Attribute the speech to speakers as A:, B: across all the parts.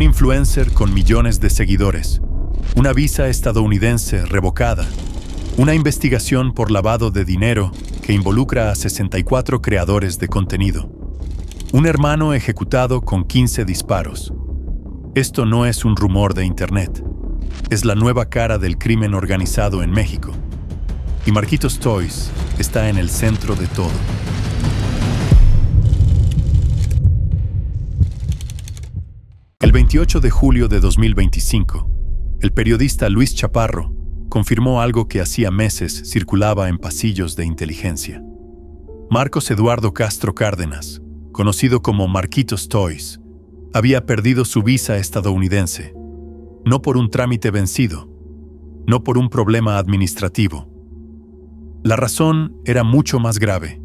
A: Un influencer con millones de seguidores. Una visa estadounidense revocada. Una investigación por lavado de dinero que involucra a 64 creadores de contenido. Un hermano ejecutado con 15 disparos. Esto no es un rumor de Internet. Es la nueva cara del crimen organizado en México. Y Marquitos Toys está en el centro de todo. El 28 de julio de 2025, el periodista Luis Chaparro confirmó algo que hacía meses circulaba en pasillos de inteligencia. Marcos Eduardo Castro Cárdenas, conocido como Marquitos Toys, había perdido su visa estadounidense, no por un trámite vencido, no por un problema administrativo. La razón era mucho más grave.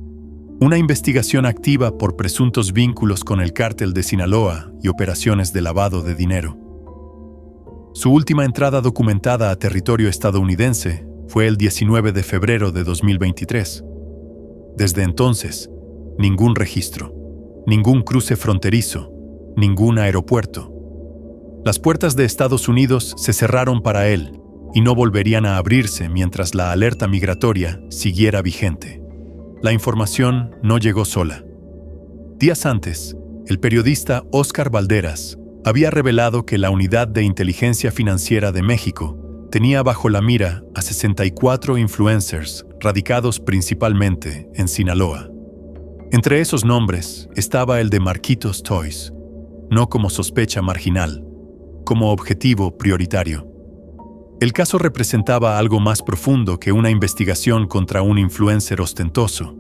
A: Una investigación activa por presuntos vínculos con el cártel de Sinaloa y operaciones de lavado de dinero. Su última entrada documentada a territorio estadounidense fue el 19 de febrero de 2023. Desde entonces, ningún registro, ningún cruce fronterizo, ningún aeropuerto. Las puertas de Estados Unidos se cerraron para él y no volverían a abrirse mientras la alerta migratoria siguiera vigente. La información no llegó sola. Días antes, el periodista Óscar Valderas había revelado que la Unidad de Inteligencia Financiera de México tenía bajo la mira a 64 influencers radicados principalmente en Sinaloa. Entre esos nombres estaba el de Marquitos Toys, no como sospecha marginal, como objetivo prioritario. El caso representaba algo más profundo que una investigación contra un influencer ostentoso.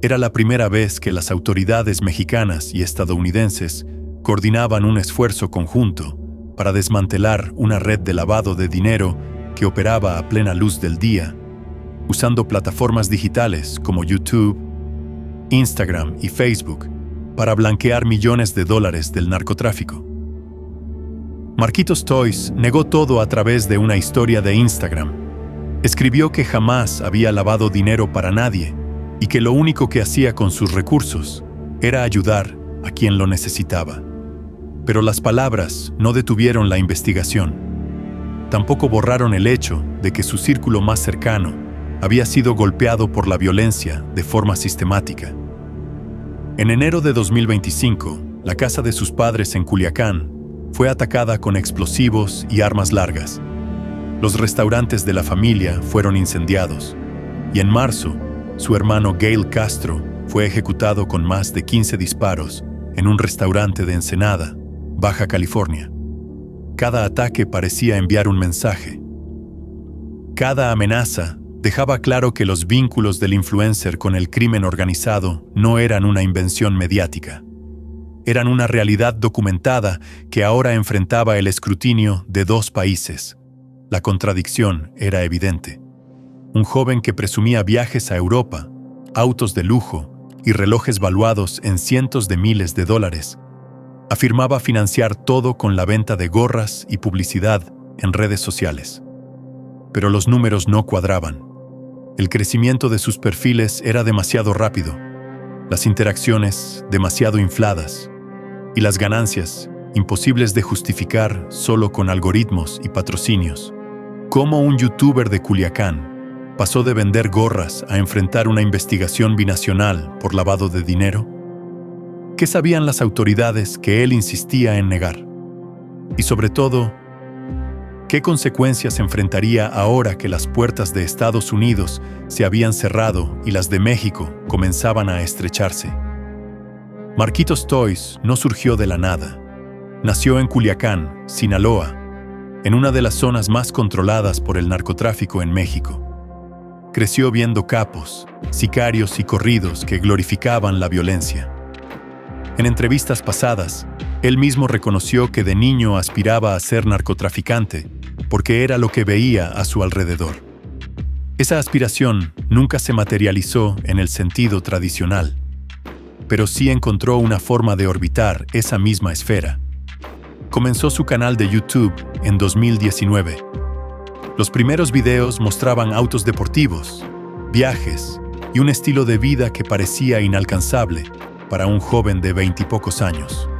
A: Era la primera vez que las autoridades mexicanas y estadounidenses coordinaban un esfuerzo conjunto para desmantelar una red de lavado de dinero que operaba a plena luz del día, usando plataformas digitales como YouTube, Instagram y Facebook para blanquear millones de dólares del narcotráfico. Marquitos Toys negó todo a través de una historia de Instagram. Escribió que jamás había lavado dinero para nadie y que lo único que hacía con sus recursos era ayudar a quien lo necesitaba. Pero las palabras no detuvieron la investigación. Tampoco borraron el hecho de que su círculo más cercano había sido golpeado por la violencia de forma sistemática. En enero de 2025, la casa de sus padres en Culiacán fue atacada con explosivos y armas largas. Los restaurantes de la familia fueron incendiados. Y en marzo, su hermano Gail Castro fue ejecutado con más de 15 disparos en un restaurante de Ensenada, Baja California. Cada ataque parecía enviar un mensaje. Cada amenaza dejaba claro que los vínculos del influencer con el crimen organizado no eran una invención mediática. Eran una realidad documentada que ahora enfrentaba el escrutinio de dos países. La contradicción era evidente. Un joven que presumía viajes a Europa, autos de lujo y relojes valuados en cientos de miles de dólares, afirmaba financiar todo con la venta de gorras y publicidad en redes sociales. Pero los números no cuadraban. El crecimiento de sus perfiles era demasiado rápido, las interacciones demasiado infladas y las ganancias imposibles de justificar solo con algoritmos y patrocinios. ¿Cómo un youtuber de Culiacán pasó de vender gorras a enfrentar una investigación binacional por lavado de dinero? ¿Qué sabían las autoridades que él insistía en negar? Y sobre todo, ¿qué consecuencias enfrentaría ahora que las puertas de Estados Unidos se habían cerrado y las de México comenzaban a estrecharse? Marquitos Toys no surgió de la nada. Nació en Culiacán, Sinaloa, en una de las zonas más controladas por el narcotráfico en México. Creció viendo capos, sicarios y corridos que glorificaban la violencia. En entrevistas pasadas, él mismo reconoció que de niño aspiraba a ser narcotraficante porque era lo que veía a su alrededor. Esa aspiración nunca se materializó en el sentido tradicional, pero sí encontró una forma de orbitar esa misma esfera. Comenzó su canal de YouTube en 2019. Los primeros videos mostraban autos deportivos, viajes y un estilo de vida que parecía inalcanzable para un joven de 20 y pocos años.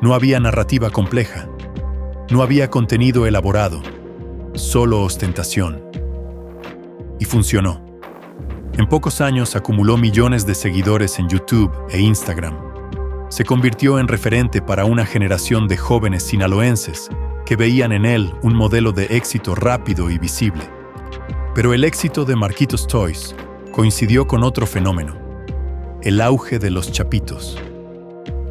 A: No había narrativa compleja. No había contenido elaborado. Solo ostentación. Y funcionó. En pocos años acumuló millones de seguidores en YouTube e Instagram. Se convirtió en referente para una generación de jóvenes sinaloenses que veían en él un modelo de éxito rápido y visible. Pero el éxito de Marquitos Toys coincidió con otro fenómeno: el auge de los chapitos.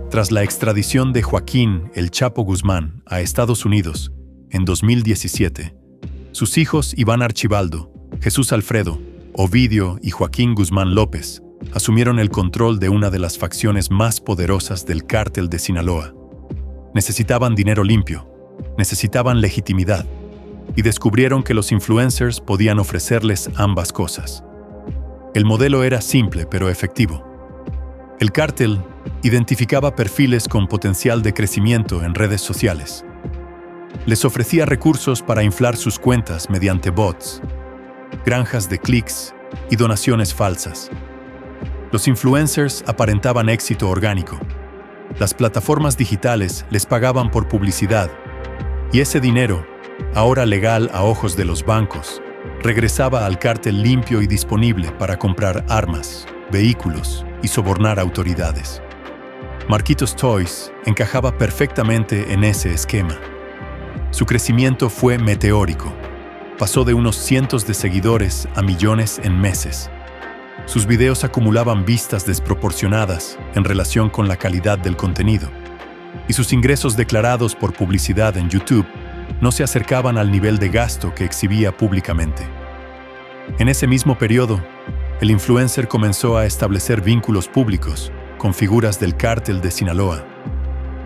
A: Tras la extradición de Joaquín El Chapo Guzmán a Estados Unidos en 2017, sus hijos Iván Archibaldo, Jesús Alfredo, Ovidio y Joaquín Guzmán López asumieron el control de una de las facciones más poderosas del cártel de Sinaloa. Necesitaban dinero limpio, necesitaban legitimidad, y descubrieron que los influencers podían ofrecerles ambas cosas. El modelo era simple pero efectivo. El cártel identificaba perfiles con potencial de crecimiento en redes sociales. Les ofrecía recursos para inflar sus cuentas mediante bots, granjas de clics y donaciones falsas. Los influencers aparentaban éxito orgánico. Las plataformas digitales les pagaban por publicidad, y ese dinero, ahora legal a ojos de los bancos, regresaba al cártel limpio y disponible para comprar armas, vehículos y sobornar autoridades. Marquitos Toys encajaba perfectamente en ese esquema. Su crecimiento fue meteórico. Pasó de unos cientos de seguidores a millones en meses. Sus videos acumulaban vistas desproporcionadas en relación con la calidad del contenido, y sus ingresos declarados por publicidad en YouTube no se acercaban al nivel de gasto que exhibía públicamente. En ese mismo periodo, el influencer comenzó a establecer vínculos públicos con figuras del cártel de Sinaloa.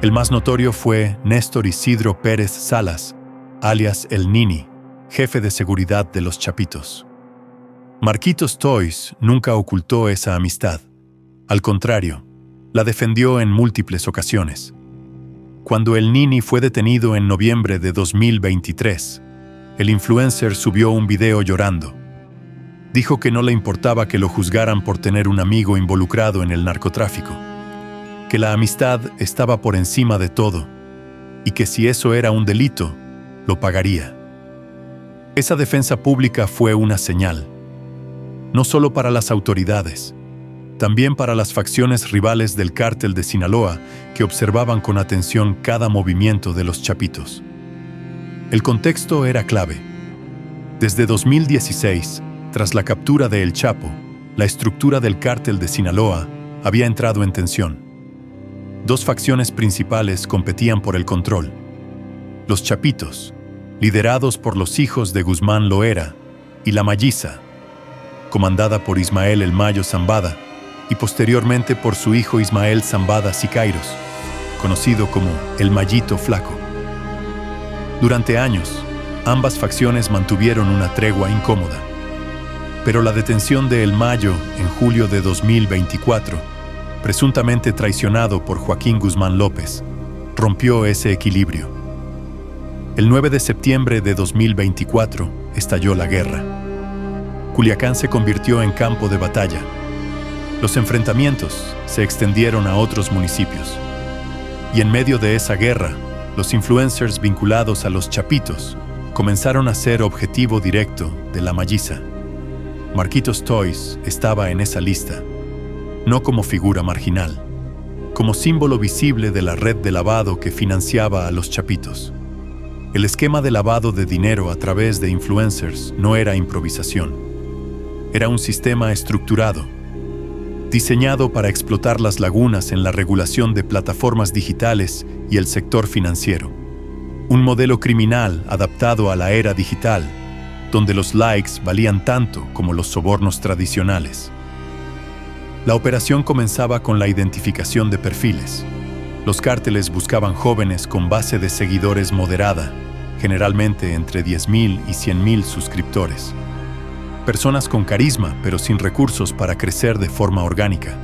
A: El más notorio fue Néstor Isidro Pérez Salas, alias El Nini, jefe de seguridad de los Chapitos. Marquitos Toys nunca ocultó esa amistad. Al contrario, la defendió en múltiples ocasiones. Cuando El Nini fue detenido en noviembre de 2023, el influencer subió un video llorando. Dijo que no le importaba que lo juzgaran por tener un amigo involucrado en el narcotráfico, que la amistad estaba por encima de todo y que si eso era un delito, lo pagaría. Esa defensa pública fue una señal, no solo para las autoridades, también para las facciones rivales del cártel de Sinaloa que observaban con atención cada movimiento de los Chapitos. El contexto era clave. Desde 2016, tras la captura de El Chapo, la estructura del cártel de Sinaloa había entrado en tensión. Dos facciones principales competían por el control: los Chapitos, liderados por los hijos de Guzmán Loera, y la Malliza, comandada por Ismael El Mayo Zambada y posteriormente por su hijo Ismael Zambada Siqueiros, conocido como El Mayito Flaco. Durante años, ambas facciones mantuvieron una tregua incómoda. Pero la detención de El Mayo en julio de 2024, presuntamente traicionado por Joaquín Guzmán López, rompió ese equilibrio. El 9 de septiembre de 2024 estalló la guerra. Culiacán se convirtió en campo de batalla. Los enfrentamientos se extendieron a otros municipios. Y en medio de esa guerra, los influencers vinculados a los Chapitos comenzaron a ser objetivo directo de la Malliza. Marquitos Toys estaba en esa lista, no como figura marginal, como símbolo visible de la red de lavado que financiaba a los Chapitos. El esquema de lavado de dinero a través de influencers no era improvisación. Era un sistema estructurado, diseñado para explotar las lagunas en la regulación de plataformas digitales y el sector financiero. Un modelo criminal adaptado a la era digital, donde los likes valían tanto como los sobornos tradicionales. La operación comenzaba con la identificación de perfiles. Los cárteles buscaban jóvenes con base de seguidores moderada, generalmente entre 10,000 y 100,000 suscriptores. Personas con carisma, pero sin recursos para crecer de forma orgánica.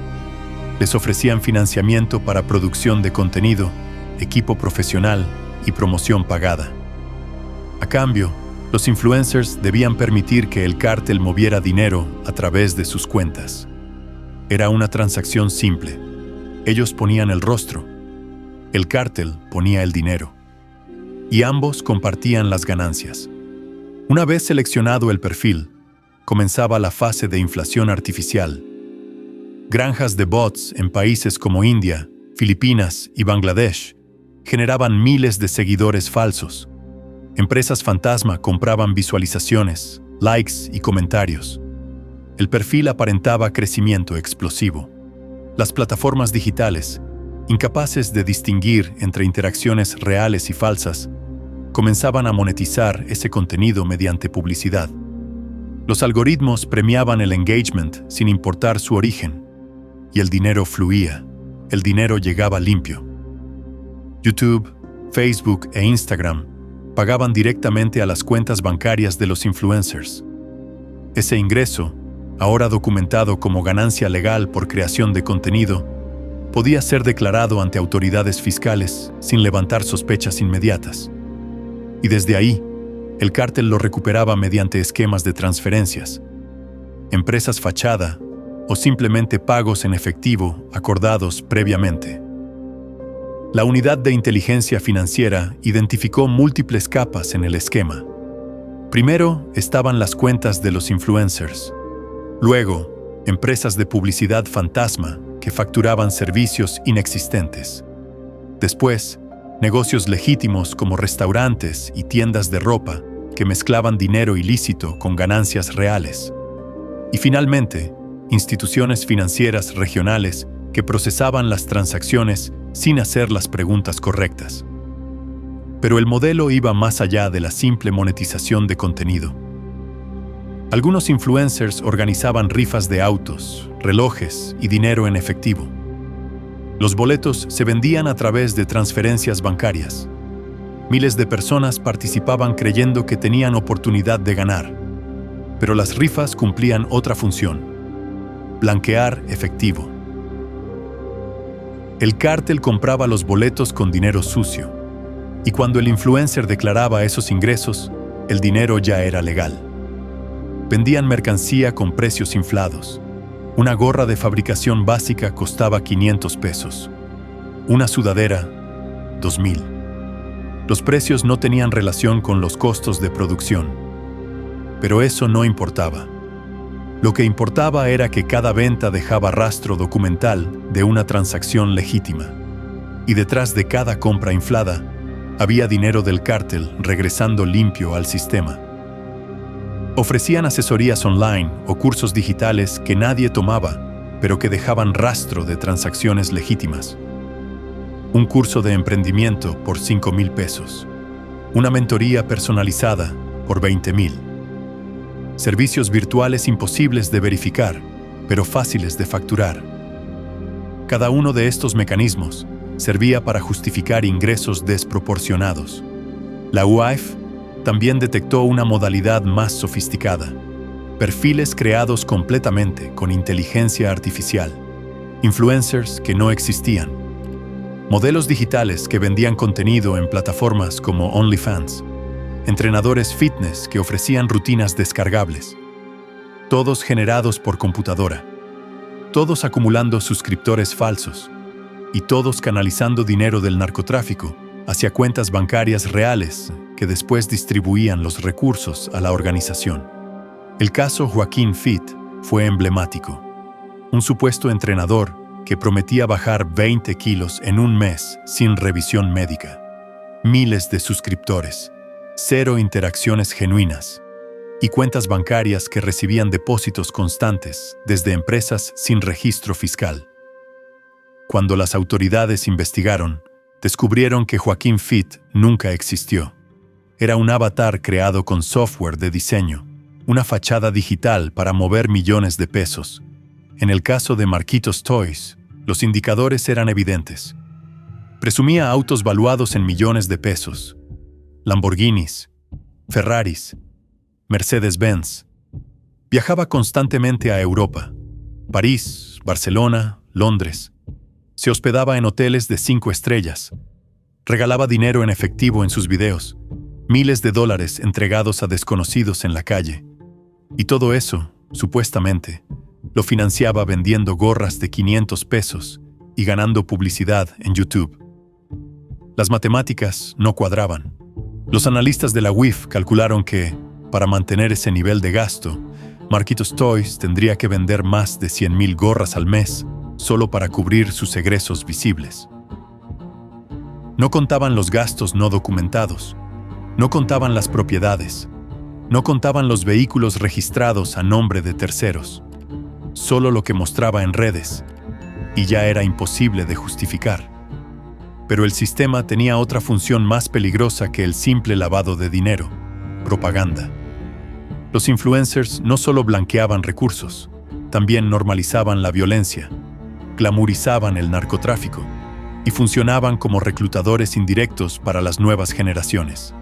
A: Les ofrecían financiamiento para producción de contenido, equipo profesional y promoción pagada. A cambio, los influencers debían permitir que el cártel moviera dinero a través de sus cuentas. Era una transacción simple. Ellos ponían el rostro. El cártel ponía el dinero, y ambos compartían las ganancias. Una vez seleccionado el perfil, comenzaba la fase de inflación artificial. Granjas de bots en países como India, Filipinas y Bangladesh generaban miles de seguidores falsos. Empresas fantasma compraban visualizaciones, likes y comentarios. El perfil aparentaba crecimiento explosivo. Las plataformas digitales, incapaces de distinguir entre interacciones reales y falsas, comenzaban a monetizar ese contenido mediante publicidad. Los algoritmos premiaban el engagement sin importar su origen, y el dinero fluía, el dinero llegaba limpio. YouTube, Facebook e Instagram pagaban directamente a las cuentas bancarias de los influencers. Ese ingreso, ahora documentado como ganancia legal por creación de contenido, podía ser declarado ante autoridades fiscales sin levantar sospechas inmediatas. Y desde ahí, el cártel lo recuperaba mediante esquemas de transferencias, empresas fachada o simplemente pagos en efectivo acordados previamente. La unidad de inteligencia financiera identificó múltiples capas en el esquema. Primero estaban las cuentas de los influencers. Luego, empresas de publicidad fantasma que facturaban servicios inexistentes. Después, negocios legítimos como restaurantes y tiendas de ropa que mezclaban dinero ilícito con ganancias reales. Y finalmente, instituciones financieras regionales que procesaban las transacciones sin hacer las preguntas correctas. Pero el modelo iba más allá de la simple monetización de contenido. Algunos influencers organizaban rifas de autos, relojes y dinero en efectivo. Los boletos se vendían a través de transferencias bancarias. Miles de personas participaban creyendo que tenían oportunidad de ganar. Pero las rifas cumplían otra función: blanquear efectivo. El cártel compraba los boletos con dinero sucio, y cuando el influencer declaraba esos ingresos, el dinero ya era legal. Vendían mercancía con precios inflados. Una gorra de fabricación básica costaba 500 pesos. Una sudadera, 2,000. Los precios no tenían relación con los costos de producción. Pero eso no importaba. Lo que importaba era que cada venta dejaba rastro documental de una transacción legítima. Y detrás de cada compra inflada, había dinero del cártel regresando limpio al sistema. Ofrecían asesorías online o cursos digitales que nadie tomaba, pero que dejaban rastro de transacciones legítimas. Un curso de emprendimiento por 5,000 pesos. Una mentoría personalizada por 20,000. Servicios virtuales imposibles de verificar, pero fáciles de facturar. Cada uno de estos mecanismos servía para justificar ingresos desproporcionados. La UAF también detectó una modalidad más sofisticada: perfiles creados completamente con inteligencia artificial, influencers que no existían, modelos digitales que vendían contenido en plataformas como OnlyFans, entrenadores fitness que ofrecían rutinas descargables, todos generados por computadora, todos acumulando suscriptores falsos y todos canalizando dinero del narcotráfico hacia cuentas bancarias reales que después distribuían los recursos a la organización. El caso Joaquín Fit fue emblemático. Un supuesto entrenador que prometía bajar 20 kilos en un mes sin revisión médica. Miles de suscriptores, 0 interacciones genuinas y cuentas bancarias que recibían depósitos constantes desde empresas sin registro fiscal. Cuando las autoridades investigaron, descubrieron que Joaquín Fit nunca existió. Era un avatar creado con software de diseño, una fachada digital para mover millones de pesos. En el caso de Marquitos Toys, los indicadores eran evidentes. Presumía autos valuados en millones de pesos, Lamborghinis, Ferraris, Mercedes-Benz. Viajaba constantemente a Europa, París, Barcelona, Londres. Se hospedaba en hoteles de 5 estrellas. Regalaba dinero en efectivo en sus videos, miles de dólares entregados a desconocidos en la calle. Y todo eso, supuestamente, lo financiaba vendiendo gorras de 500 pesos y ganando publicidad en YouTube. Las matemáticas no cuadraban. Los analistas de la UIF calcularon que, para mantener ese nivel de gasto, Marquitos Toys tendría que vender más de 100,000 gorras al mes solo para cubrir sus egresos visibles. No contaban los gastos no documentados, no contaban las propiedades, no contaban los vehículos registrados a nombre de terceros, solo lo que mostraba en redes, y ya era imposible de justificar. Pero el sistema tenía otra función más peligrosa que el simple lavado de dinero: propaganda. Los influencers no solo blanqueaban recursos, también normalizaban la violencia, glamorizaban el narcotráfico y funcionaban como reclutadores indirectos para las nuevas generaciones.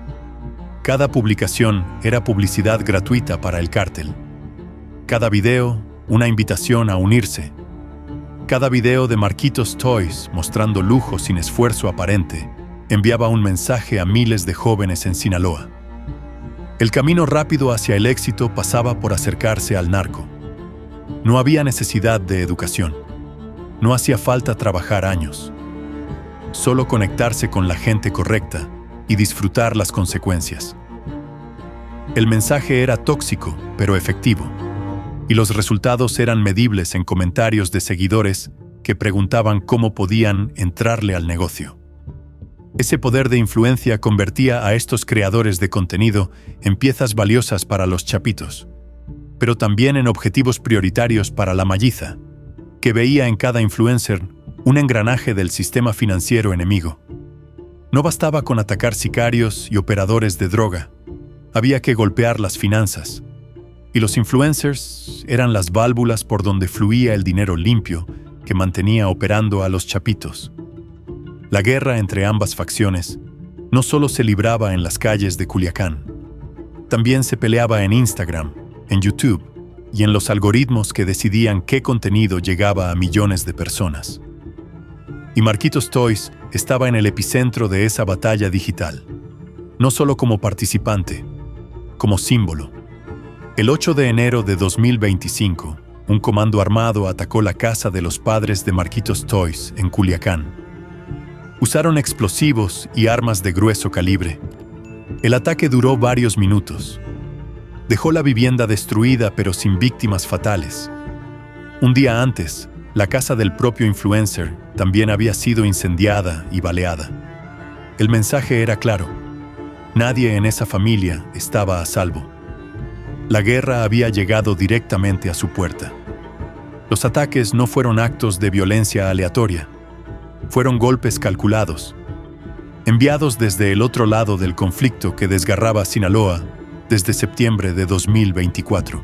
A: Cada publicación era publicidad gratuita para el cártel. Cada video, una invitación a unirse. Cada video de Marquitos Toys mostrando lujo sin esfuerzo aparente enviaba un mensaje a miles de jóvenes en Sinaloa. El camino rápido hacia el éxito pasaba por acercarse al narco. No había necesidad de educación. No hacía falta trabajar años. Solo conectarse con la gente correcta y disfrutar las consecuencias. El mensaje era tóxico, pero efectivo. Y los resultados eran medibles en comentarios de seguidores que preguntaban cómo podían entrarle al negocio. Ese poder de influencia convertía a estos creadores de contenido en piezas valiosas para los chapitos, pero también en objetivos prioritarios para la malliza, que veía en cada influencer un engranaje del sistema financiero enemigo. No bastaba con atacar sicarios y operadores de droga, había que golpear las finanzas. Y los influencers eran las válvulas por donde fluía el dinero limpio que mantenía operando a los chapitos. La guerra entre ambas facciones no solo se libraba en las calles de Culiacán, también se peleaba en Instagram, en YouTube y en los algoritmos que decidían qué contenido llegaba a millones de personas. Y Marquitos Toys estaba en el epicentro de esa batalla digital, no solo como participante, como símbolo. El 8 de enero de 2025, un comando armado atacó la casa de los padres de Marquitos Toys en Culiacán. Usaron explosivos y armas de grueso calibre. El ataque duró varios minutos. Dejó la vivienda destruida pero sin víctimas fatales. Un día antes, la casa del propio influencer también había sido incendiada y baleada. El mensaje era claro: nadie en esa familia estaba a salvo. La guerra había llegado directamente a su puerta. Los ataques no fueron actos de violencia aleatoria, fueron golpes calculados, enviados desde el otro lado del conflicto que desgarraba Sinaloa desde septiembre de 2024.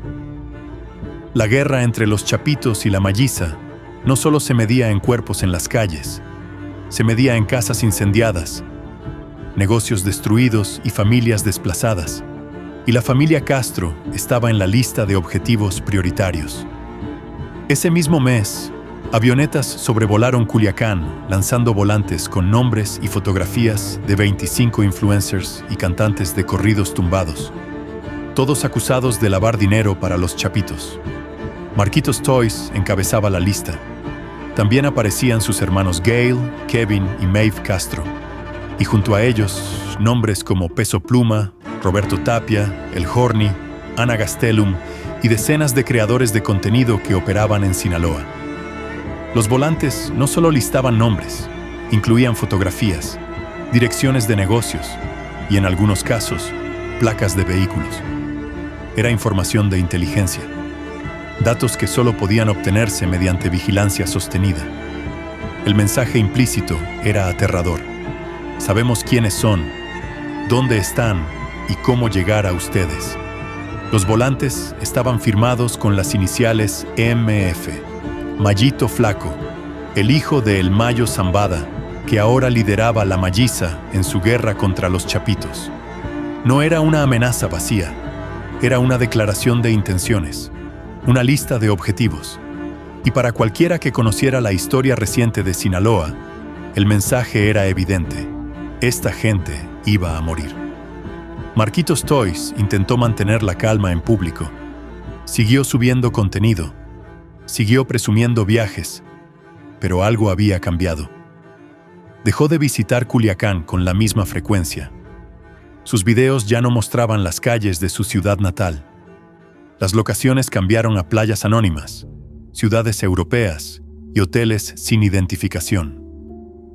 A: La guerra entre los chapitos y la malliza no solo se medía en cuerpos en las calles, se medía en casas incendiadas, negocios destruidos y familias desplazadas. Y la familia Castro estaba en la lista de objetivos prioritarios. Ese mismo mes, avionetas sobrevolaron Culiacán lanzando volantes con nombres y fotografías de 25 influencers y cantantes de corridos tumbados, todos acusados de lavar dinero para los chapitos. Marquitos Toys encabezaba la lista. También aparecían sus hermanos Gail, Kevin y Maeve Castro, y junto a ellos nombres como Peso Pluma, Roberto Tapia, El Horny, Ana Gastelum y decenas de creadores de contenido que operaban en Sinaloa. Los volantes no solo listaban nombres, incluían fotografías, direcciones de negocios y, en algunos casos, placas de vehículos. Era información de inteligencia, datos que solo podían obtenerse mediante vigilancia sostenida. El mensaje implícito era aterrador. Sabemos quiénes son, dónde están y cómo llegar a ustedes. Los volantes estaban firmados con las iniciales MF. Mallito Flaco, el hijo de El Mayo Zambada, que ahora lideraba la malliza en su guerra contra los chapitos. No era una amenaza vacía, era una declaración de intenciones, una lista de objetivos. Y para cualquiera que conociera la historia reciente de Sinaloa, el mensaje era evidente: esta gente iba a morir. Marquitos Toys intentó mantener la calma en público. Siguió subiendo contenido, siguió presumiendo viajes, pero algo había cambiado. Dejó de visitar Culiacán con la misma frecuencia. Sus videos ya no mostraban las calles de su ciudad natal. Las locaciones cambiaron a playas anónimas, ciudades europeas y hoteles sin identificación.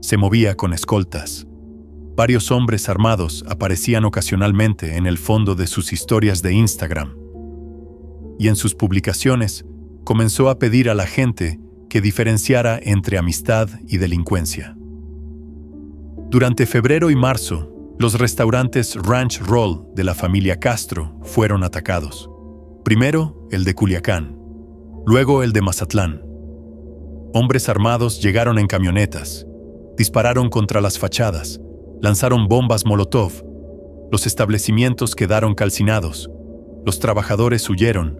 A: Se movía con escoltas. Varios hombres armados aparecían ocasionalmente en el fondo de sus historias de Instagram. Y en sus publicaciones comenzó a pedir a la gente que diferenciara entre amistad y delincuencia. Durante febrero y marzo, los restaurantes Ranch Roll de la familia Castro fueron atacados. Primero el de Culiacán, luego el de Mazatlán. Hombres armados llegaron en camionetas, dispararon contra las fachadas, lanzaron bombas Molotov. Los establecimientos quedaron calcinados, los trabajadores huyeron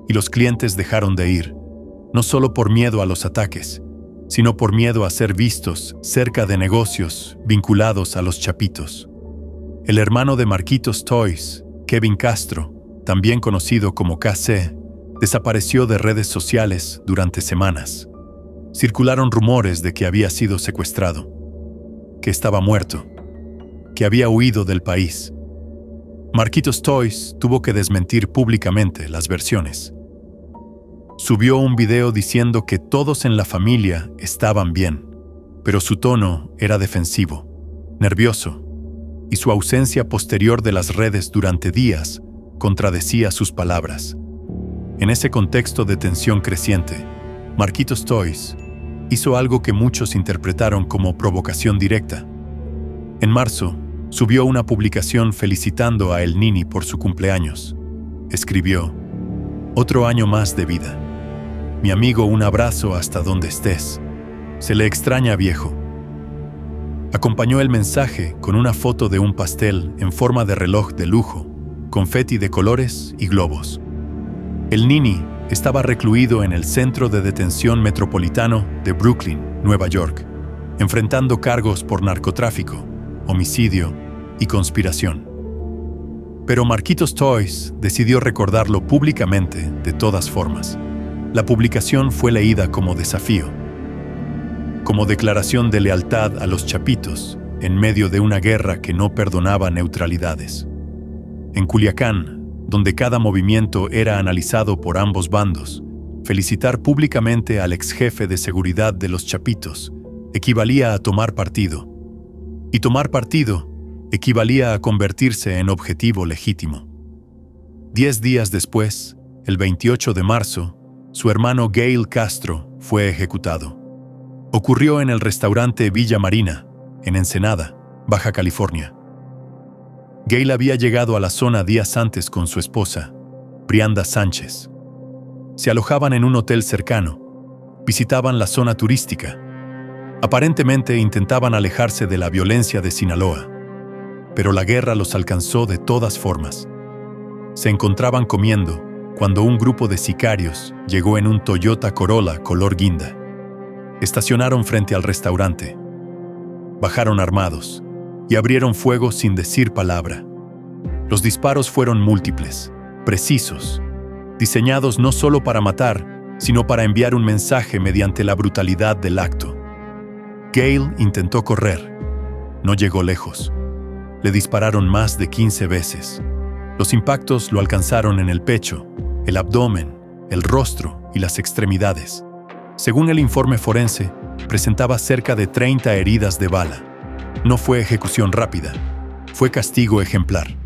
A: y los clientes dejaron de ir, no solo por miedo a los ataques, sino por miedo a ser vistos cerca de negocios vinculados a los chapitos. El hermano de Marquitos Toys, Kevin Castro, también conocido como KC, desapareció de redes sociales durante semanas. Circularon rumores de que había sido secuestrado, que estaba muerto, que había huido del país. Marquitos Toys tuvo que desmentir públicamente las versiones. Subió un video diciendo que todos en la familia estaban bien, pero su tono era defensivo, nervioso, y su ausencia posterior de las redes durante días contradecía sus palabras. En ese contexto de tensión creciente, Marquitos Toys hizo algo que muchos interpretaron como provocación directa. En marzo, subió una publicación felicitando a El Nini por su cumpleaños. Escribió: "Otro año más de vida. Mi amigo, un abrazo hasta donde estés. Se le extraña, viejo". Acompañó el mensaje con una foto de un pastel en forma de reloj de lujo, confeti de colores y globos. El Nini estaba recluido en el Centro de Detención Metropolitano de Brooklyn, Nueva York, enfrentando cargos por narcotráfico, homicidio y conspiración. Pero Marquitos Toys decidió recordarlo públicamente de todas formas. La publicación fue leída como desafío, como declaración de lealtad a los chapitos en medio de una guerra que no perdonaba neutralidades. En Culiacán, donde cada movimiento era analizado por ambos bandos, felicitar públicamente al exjefe de seguridad de los chapitos equivalía a tomar partido. Y tomar partido equivalía a convertirse en objetivo legítimo. 10 días después, el 28 de marzo, su hermano Gail Castro fue ejecutado. Ocurrió en el restaurante Villa Marina, en Ensenada, Baja California. Gail había llegado a la zona días antes con su esposa, Brianda Sánchez. Se alojaban en un hotel cercano, visitaban la zona turística. Aparentemente intentaban alejarse de la violencia de Sinaloa, pero la guerra los alcanzó de todas formas. Se encontraban comiendo cuando un grupo de sicarios llegó en un Toyota Corolla color guinda. Estacionaron frente al restaurante. Bajaron armados y abrieron fuego sin decir palabra. Los disparos fueron múltiples, precisos, diseñados no solo para matar, sino para enviar un mensaje mediante la brutalidad del acto. Gail intentó correr. No llegó lejos. Le dispararon más de 15 veces. Los impactos lo alcanzaron en el pecho, el abdomen, el rostro y las extremidades. Según el informe forense, presentaba cerca de 30 heridas de bala. No fue ejecución rápida, fue castigo ejemplar.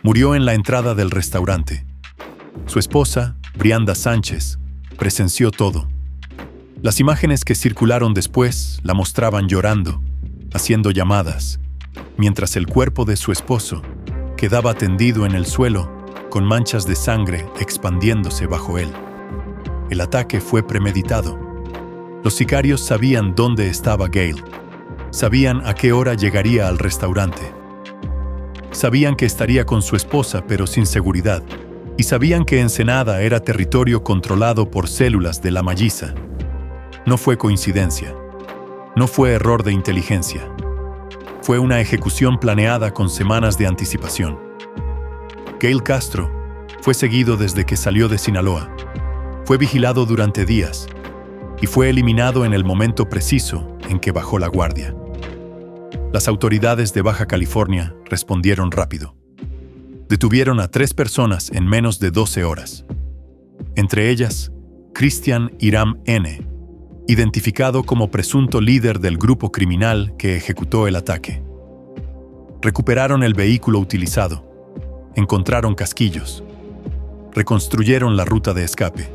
A: Murió en la entrada del restaurante. Su esposa, Brianda Sánchez, presenció todo. Las imágenes que circularon después la mostraban llorando, haciendo llamadas, mientras el cuerpo de su esposo quedaba tendido en el suelo con manchas de sangre expandiéndose bajo él. El ataque fue premeditado. Los sicarios sabían dónde estaba Gail. Sabían a qué hora llegaría al restaurante. Sabían que estaría con su esposa, pero sin seguridad. Y sabían que Ensenada era territorio controlado por células de la Malliza. No fue coincidencia. No fue error de inteligencia. Fue una ejecución planeada con semanas de anticipación. Gail Castro fue seguido desde que salió de Sinaloa. Fue vigilado durante días y fue eliminado en el momento preciso en que bajó la guardia. Las autoridades de Baja California respondieron rápido. Detuvieron a 3 personas en menos de 12 horas. Entre ellas, Cristian Hiram N., identificado como presunto líder del grupo criminal que ejecutó el ataque. Recuperaron el vehículo utilizado, encontraron casquillos, reconstruyeron la ruta de escape,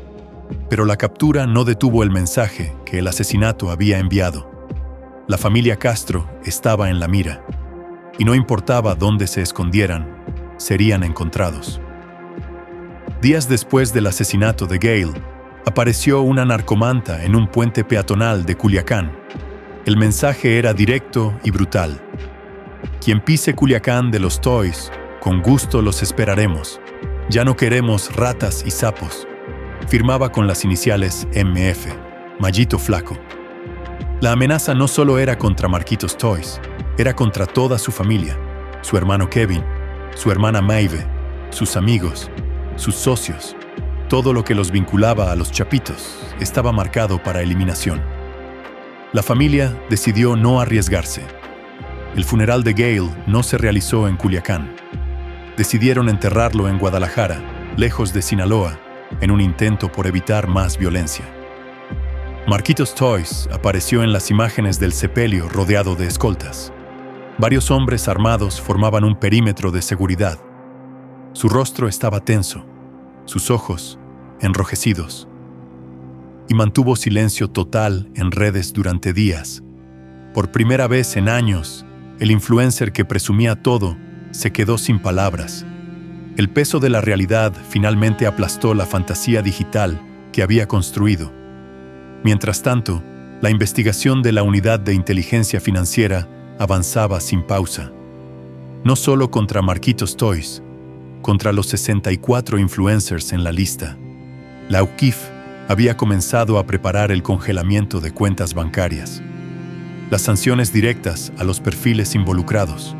A: pero la captura no detuvo el mensaje que el asesinato había enviado. La familia Castro estaba en la mira, y no importaba dónde se escondieran, serían encontrados. Días después del asesinato de Gail, apareció una narcomanta en un puente peatonal de Culiacán. El mensaje era directo y brutal. Quien pise Culiacán de los Toys, con gusto los esperaremos. Ya no queremos ratas y sapos. Firmaba con las iniciales MF, Mallito Flaco. La amenaza no solo era contra Marquitos Toys, era contra toda su familia, su hermano Kevin, su hermana Maeve, sus amigos, sus socios. Todo lo que los vinculaba a los Chapitos estaba marcado para eliminación. La familia decidió no arriesgarse. El funeral de Gail no se realizó en Culiacán. Decidieron enterrarlo en Guadalajara, lejos de Sinaloa, en un intento por evitar más violencia. Marquitos Toys apareció en las imágenes del sepelio rodeado de escoltas. Varios hombres armados formaban un perímetro de seguridad. Su rostro estaba tenso, sus ojos enrojecidos, y mantuvo silencio total en redes durante días. Por primera vez en años, el influencer que presumía todo se quedó sin palabras. El peso de la realidad finalmente aplastó la fantasía digital que había construido. Mientras tanto, la investigación de la Unidad de Inteligencia Financiera avanzaba sin pausa. No solo contra Marquitos Toys, contra los 64 influencers en la lista. La UKIF había comenzado a preparar el congelamiento de cuentas bancarias, las sanciones directas a los perfiles involucrados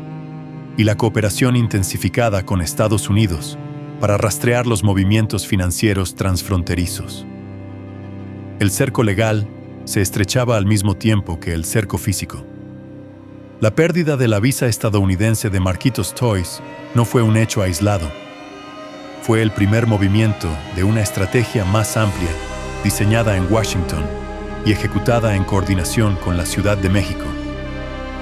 A: y la cooperación intensificada con Estados Unidos para rastrear los movimientos financieros transfronterizos. El cerco legal se estrechaba al mismo tiempo que el cerco físico. La pérdida de la visa estadounidense de Marquitos Toys no fue un hecho aislado. Fue el primer movimiento de una estrategia más amplia, diseñada en Washington y ejecutada en coordinación con la Ciudad de México.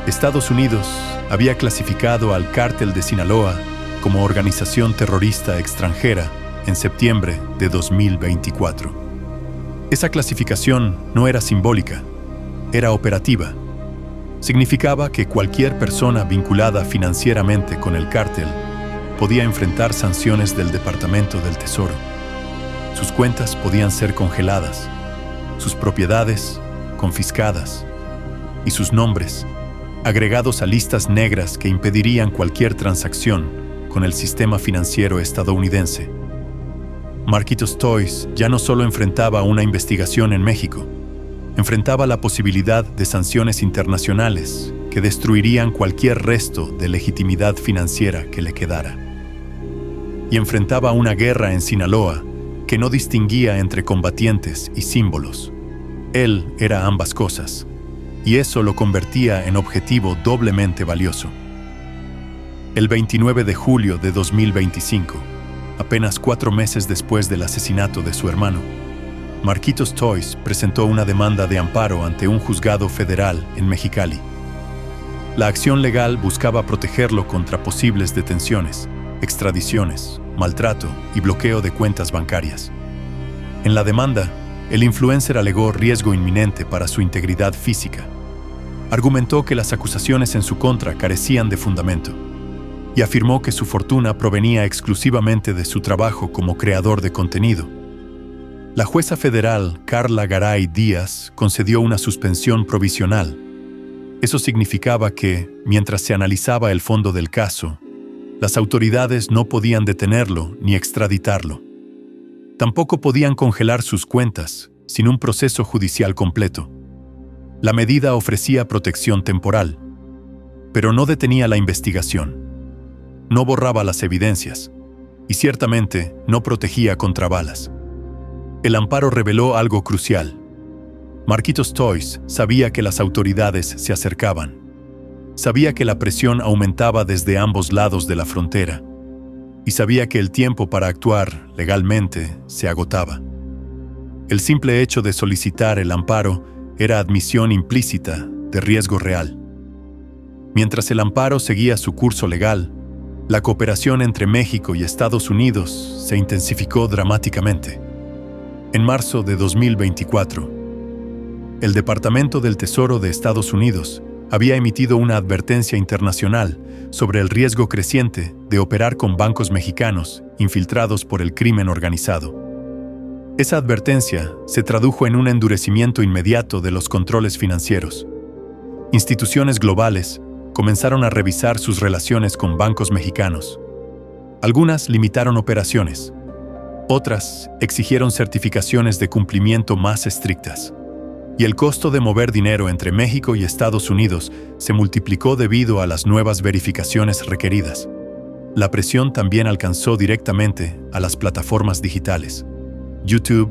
A: Estados Unidos había clasificado al Cártel de Sinaloa como organización terrorista extranjera en septiembre de 2024. Esa clasificación no era simbólica, era operativa. Significaba que cualquier persona vinculada financieramente con el cártel podía enfrentar sanciones del Departamento del Tesoro. Sus cuentas podían ser congeladas, sus propiedades confiscadas y sus nombres agregados a listas negras que impedirían cualquier transacción con el sistema financiero estadounidense. Marquitos Toys ya no solo enfrentaba una investigación en México, enfrentaba la posibilidad de sanciones internacionales que destruirían cualquier resto de legitimidad financiera que le quedara. Y enfrentaba una guerra en Sinaloa que no distinguía entre combatientes y símbolos. Él era ambas cosas, y eso lo convertía en objetivo doblemente valioso. El 29 de julio de 2025, apenas 4 meses después del asesinato de su hermano, Marquitos Toys presentó una demanda de amparo ante un juzgado federal en Mexicali. La acción legal buscaba protegerlo contra posibles detenciones, extradiciones, maltrato y bloqueo de cuentas bancarias. En la demanda, el influencer alegó riesgo inminente para su integridad física. Argumentó que las acusaciones en su contra carecían de fundamento y afirmó que su fortuna provenía exclusivamente de su trabajo como creador de contenido. La jueza federal Carla Garay Díaz concedió una suspensión provisional. Eso significaba que, mientras se analizaba el fondo del caso, las autoridades no podían detenerlo ni extraditarlo. Tampoco podían congelar sus cuentas sin un proceso judicial completo. La medida ofrecía protección temporal, pero no detenía la investigación. No borraba las evidencias y ciertamente no protegía contra balas. El amparo reveló algo crucial. Marquitos Toys sabía que las autoridades se acercaban. Sabía que la presión aumentaba desde ambos lados de la frontera y sabía que el tiempo para actuar legalmente se agotaba. El simple hecho de solicitar el amparo era admisión implícita de riesgo real. Mientras el amparo seguía su curso legal, la cooperación entre México y Estados Unidos se intensificó dramáticamente. En marzo de 2024, el Departamento del Tesoro de Estados Unidos había emitido una advertencia internacional sobre el riesgo creciente de operar con bancos mexicanos infiltrados por el crimen organizado. Esa advertencia se tradujo en un endurecimiento inmediato de los controles financieros. Instituciones globales comenzaron a revisar sus relaciones con bancos mexicanos. Algunas limitaron operaciones. Otras exigieron certificaciones de cumplimiento más estrictas. Y el costo de mover dinero entre México y Estados Unidos se multiplicó debido a las nuevas verificaciones requeridas. La presión también alcanzó directamente a las plataformas digitales. YouTube,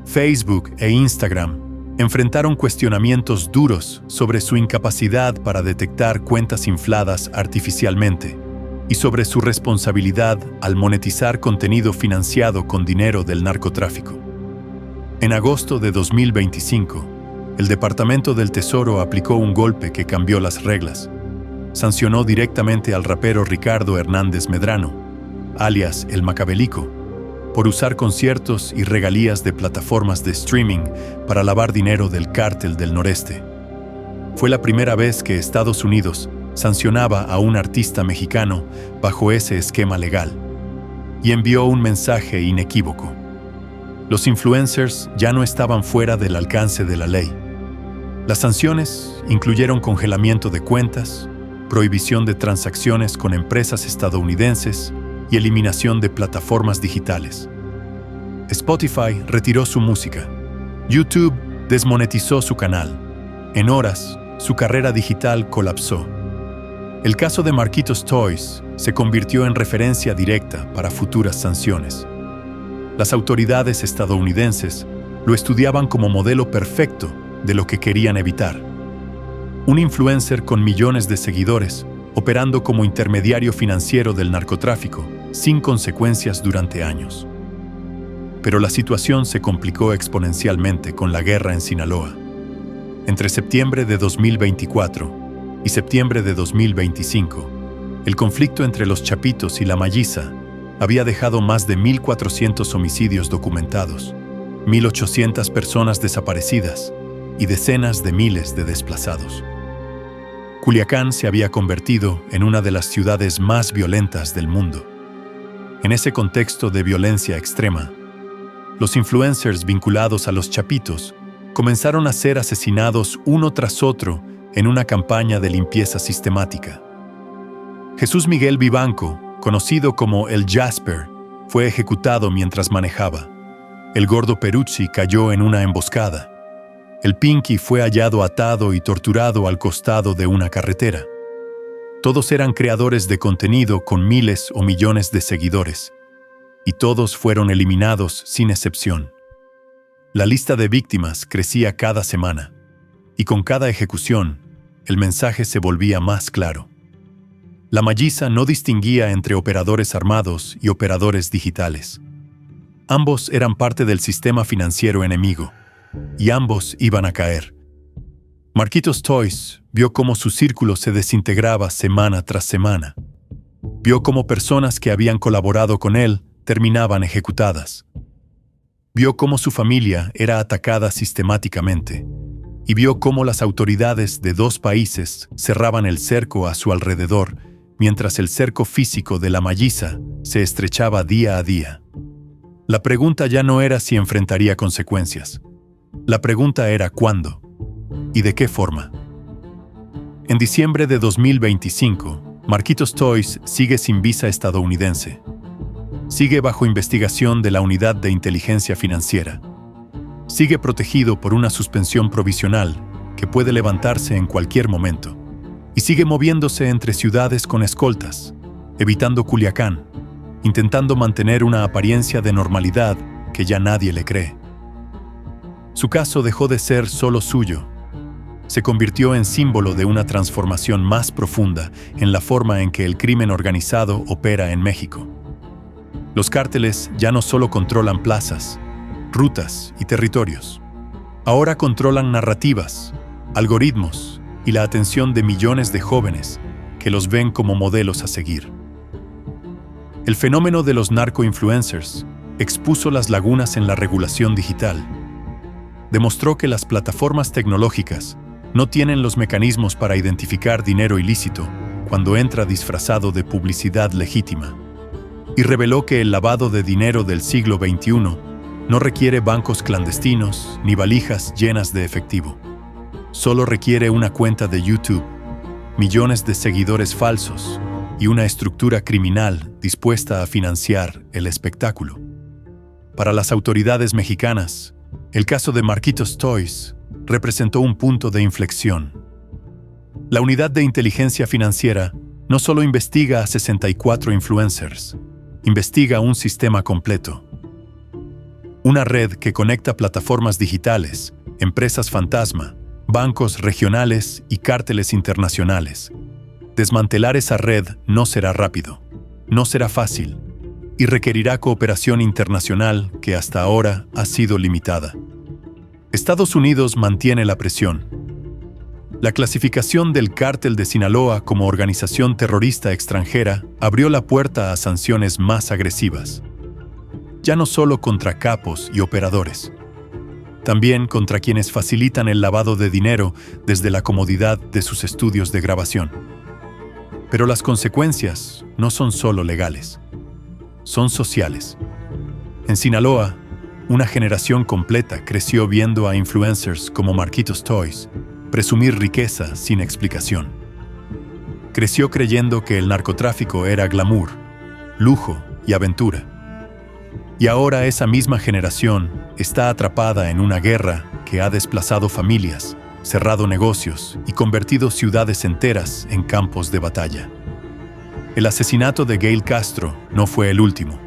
A: Facebook e Instagram enfrentaron cuestionamientos duros sobre su incapacidad para detectar cuentas infladas artificialmente y sobre su responsabilidad al monetizar contenido financiado con dinero del narcotráfico. En agosto de 2025, el Departamento del Tesoro aplicó un golpe que cambió las reglas. Sancionó directamente al rapero Ricardo Hernández Medrano, alias El Macabelico, por usar conciertos y regalías de plataformas de streaming para lavar dinero del Cártel del Noreste. Fue la primera vez que Estados Unidos sancionaba a un artista mexicano bajo ese esquema legal, y envió un mensaje inequívoco. Los influencers ya no estaban fuera del alcance de la ley. Las sanciones incluyeron congelamiento de cuentas, prohibición de transacciones con empresas estadounidenses y eliminación de plataformas digitales. Spotify retiró su música. YouTube desmonetizó su canal. En horas, su carrera digital colapsó. El caso de Marquitos Toys se convirtió en referencia directa para futuras sanciones. Las autoridades estadounidenses lo estudiaban como modelo perfecto de lo que querían evitar. Un influencer con millones de seguidores, operando como intermediario financiero del narcotráfico, sin consecuencias durante años. Pero la situación se complicó exponencialmente con la guerra en Sinaloa. Entre septiembre de 2024 y septiembre de 2025, el conflicto entre los Chapitos y la Malliza había dejado más de 1.400 homicidios documentados, 1.800 personas desaparecidas y decenas de miles de desplazados. Culiacán se había convertido en una de las ciudades más violentas del mundo. En ese contexto de violencia extrema, los influencers vinculados a los Chapitos comenzaron a ser asesinados uno tras otro en una campaña de limpieza sistemática. Jesús Miguel Vivanco, conocido como el Jasper, fue ejecutado mientras manejaba. El gordo Peruzzi cayó en una emboscada. El Pinky fue hallado atado y torturado al costado de una carretera. Todos eran creadores de contenido con miles o millones de seguidores, y todos fueron eliminados sin excepción. La lista de víctimas crecía cada semana, y con cada ejecución, el mensaje se volvía más claro. La Malliza no distinguía entre operadores armados y operadores digitales. Ambos eran parte del sistema financiero enemigo, y ambos iban a caer. Marquitos Toys vio cómo su círculo se desintegraba semana tras semana. Vio cómo personas que habían colaborado con él terminaban ejecutadas. Vio cómo su familia era atacada sistemáticamente, y vio cómo las autoridades de dos países cerraban el cerco a su alrededor, mientras el cerco físico de la Malliza se estrechaba día a día. La pregunta ya no era si enfrentaría consecuencias. La pregunta era cuándo y de qué forma. En diciembre de 2025, Marquitos Toys sigue sin visa estadounidense. Sigue bajo investigación de la Unidad de Inteligencia Financiera. Sigue protegido por una suspensión provisional que puede levantarse en cualquier momento. Y sigue moviéndose entre ciudades con escoltas, evitando Culiacán, intentando mantener una apariencia de normalidad que ya nadie le cree. Su caso dejó de ser solo suyo. se convirtió en símbolo de una transformación más profunda en la forma en que el crimen organizado opera en México. Los cárteles ya no solo controlan plazas, rutas y territorios. Ahora controlan narrativas, algoritmos y la atención de millones de jóvenes que los ven como modelos a seguir. El fenómeno de los narcoinfluencers expuso las lagunas en la regulación digital. Demostró que las plataformas tecnológicas no tienen los mecanismos para identificar dinero ilícito cuando entra disfrazado de publicidad legítima. Y reveló que el lavado de dinero del siglo XXI no requiere bancos clandestinos ni valijas llenas de efectivo. Solo requiere una cuenta de YouTube, millones de seguidores falsos y una estructura criminal dispuesta a financiar el espectáculo. Para las autoridades mexicanas, el caso de Marquitos Toys representó un punto de inflexión. La unidad de inteligencia financiera no solo investiga a 64 influencers, investiga un sistema completo. Una red que conecta plataformas digitales, empresas fantasma, bancos regionales y cárteles internacionales. Desmantelar esa red no será rápido, no será fácil, y requerirá cooperación internacional que hasta ahora ha sido limitada. Estados Unidos mantiene la presión. La clasificación del Cártel de Sinaloa como organización terrorista extranjera abrió la puerta a sanciones más agresivas. Ya no solo contra capos y operadores, también contra quienes facilitan el lavado de dinero desde la comodidad de sus estudios de grabación. Pero las consecuencias no son solo legales, son sociales. En Sinaloa, una generación completa creció viendo a influencers como Marquitos Toys presumir riqueza sin explicación. Creció creyendo que el narcotráfico era glamour, lujo y aventura. Y ahora esa misma generación está atrapada en una guerra que ha desplazado familias, cerrado negocios y convertido ciudades enteras en campos de batalla. El asesinato de Gail Castro no fue el último.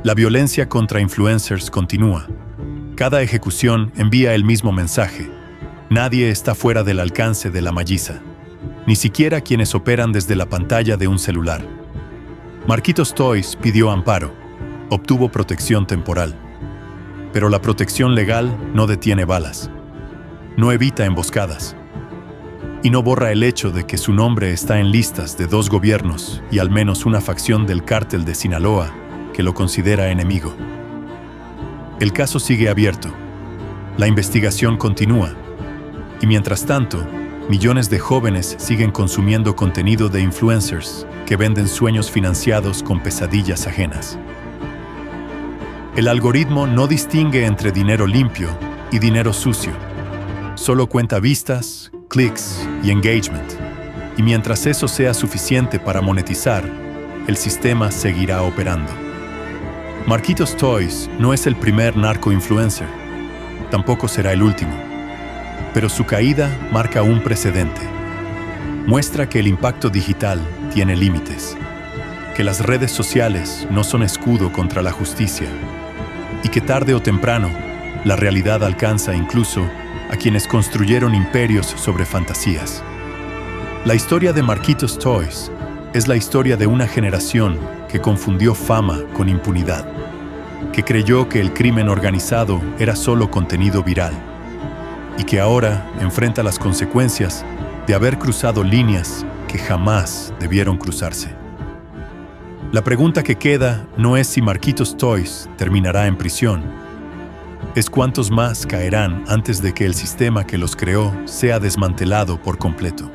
A: La violencia contra influencers continúa. Cada ejecución envía el mismo mensaje. Nadie está fuera del alcance de la malliza, ni siquiera quienes operan desde la pantalla de un celular. Marquitos Toys pidió amparo, obtuvo protección temporal. Pero la protección legal no detiene balas, no evita emboscadas, y no borra el hecho de que su nombre está en listas de 2 gobiernos y al menos una facción del Cártel de Sinaloa que lo considera enemigo. El caso sigue abierto, la investigación continúa, y mientras tanto, millones de jóvenes siguen consumiendo contenido de influencers que venden sueños financiados con pesadillas ajenas. El algoritmo no distingue entre dinero limpio y dinero sucio. Solo cuenta vistas, clics y engagement. Y mientras eso sea suficiente para monetizar, el sistema seguirá operando. Marquitos Toys no es el primer narco-influencer. Tampoco será el último. Pero su caída marca un precedente. Muestra que el impacto digital tiene límites, que las redes sociales no son escudo contra la justicia, y que tarde o temprano, la realidad alcanza incluso a quienes construyeron imperios sobre fantasías. La historia de Marquitos Toys es la historia de una generación que confundió fama con impunidad, que creyó que el crimen organizado era solo contenido viral, y que ahora enfrenta las consecuencias de haber cruzado líneas que jamás debieron cruzarse. La pregunta que queda no es si Marquitos Toys terminará en prisión, es cuántos más caerán antes de que el sistema que los creó sea desmantelado por completo.